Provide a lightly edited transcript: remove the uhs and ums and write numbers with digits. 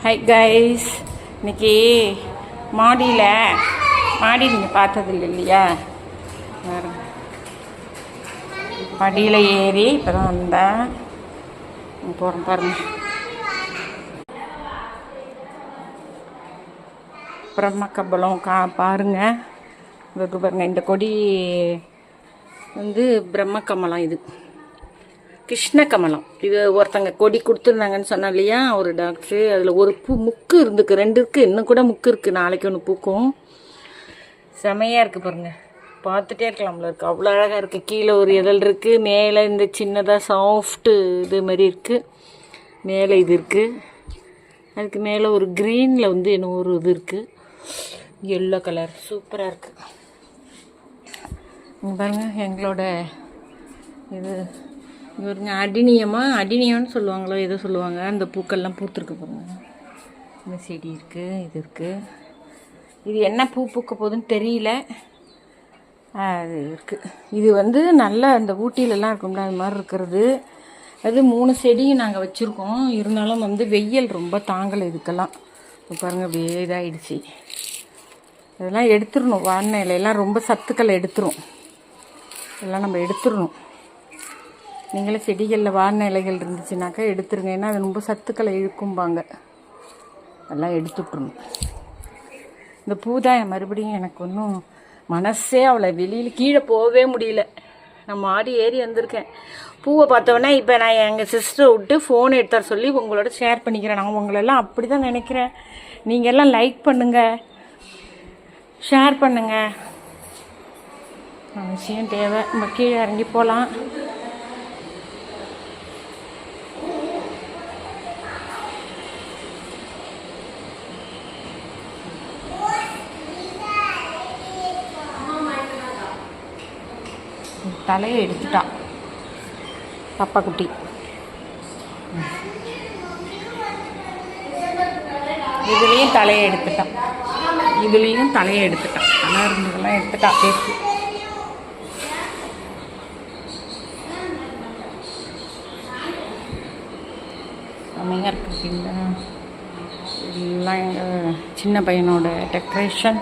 Hi guys, இன்னைக்கு மாடியில் நீங்கள் பார்த்தது இல்லையா? படியில் ஏறி இப்போ தான் வந்தேன். போகிறேன் பாருங்க. பிரம்மக்கம்பளம் பாருங்க. இதுக்கு பாருங்க, இந்த கொடி வந்து பிரம்மக்கமலம், இது கிருஷ்ணகமலம். இது ஒருத்தங்க கொடி கொடுத்துருந்தாங்கன்னு சொன்னா இல்லையா ஒரு டாக்டரு. அதில் ஒரு முக்கு இருந்துக்கு, 2 இருக்குது, இன்னும் கூட முக்கு இருக்குது. நாளைக்கு ஒன்று பூக்கும். செமையாக இருக்குது பாருங்க, பார்த்துட்டே இருக்கலாம்ல. இருக்குது, அவ்வளோ அழகாக இருக்குது. கீழே ஒரு இதழ் இருக்குது, மேலே இந்த சின்னதாக சாஃப்ட்டு இது மாதிரி இருக்குது. மேலே இது இருக்குது, அதுக்கு மேலே ஒரு க்ரீனில் வந்து இன்னும் ஒரு இது இருக்குது, எல்லோ கலர். சூப்பராக இருக்குது. இங்கே பாருங்கள், எங்களோட இது இவருங்க அடினியம்னு சொல்லுவாங்களோ எதோ சொல்லுவாங்க. அந்த பூக்கள்லாம் பூத்துருக்கு பாருங்க. இந்த செடி இருக்குது, இது இருக்குது. இது என்ன பூ பூக்க போகுதுன்னு தெரியல. அது இருக்குது. இது வந்து நல்லா இந்த ஊட்டியிலலாம் இருக்கும்ல, அது மாதிரி இருக்கிறது. அது 3 செடியும் நாங்கள் வச்சுருக்கோம். இருந்தாலும் வந்து வெயில் ரொம்ப தாங்கலை இதுக்கெல்லாம். பாருங்கள், அப்படியே இதாகிடுச்சு. இதெல்லாம் எடுத்துடணும். வாழை இலையெல்லாம் ரொம்ப சத்துக்களை எடுத்துரும். இதெல்லாம் நம்ம எடுத்துடணும். நீங்களே செடிகளில் வாழை இலைகள் இருந்துச்சுனாக்கா எடுத்துருங்க. ஏன்னா அது ரொம்ப சத்துக்களை இழுக்கும்பாங்க. அதெல்லாம் எடுத்துட்டுருணும். இந்த பூதான் மறுபடியும் எனக்கு ஒன்றும் மனசே அவளை வெளியில் கீழே போகவே முடியல. நான் மாடி ஏறி வந்திருக்கேன். பூவை பார்த்தோன்னே இப்போ நான் எங்கள் சிஸ்டரை விட்டு ஃபோன் எடுத்தார் சொல்லி உங்களோட ஷேர் பண்ணிக்கிறேன். நான் உங்களெல்லாம் அப்படி தான் நினைக்கிறேன். நீங்கள் எல்லாம் லைக் பண்ணுங்கள், ஷேர் பண்ணுங்கள். விஷயம் தேவை. நம்ம கீழே இறங்கி போகலாம். தலையை எடுத்துட்டான் பப்பா குட்டி. இதுலேயும் தலையை எடுத்துட்டான், இதுலேயும் தலையை எடுத்துட்டான். ஆனால் இருந்ததெல்லாம் எடுத்துட்டான். பேசி செம்மையாக இருக்குங்களா? எல்லாம் எங்கள் சின்ன பையனோட டெக்கரேஷன்.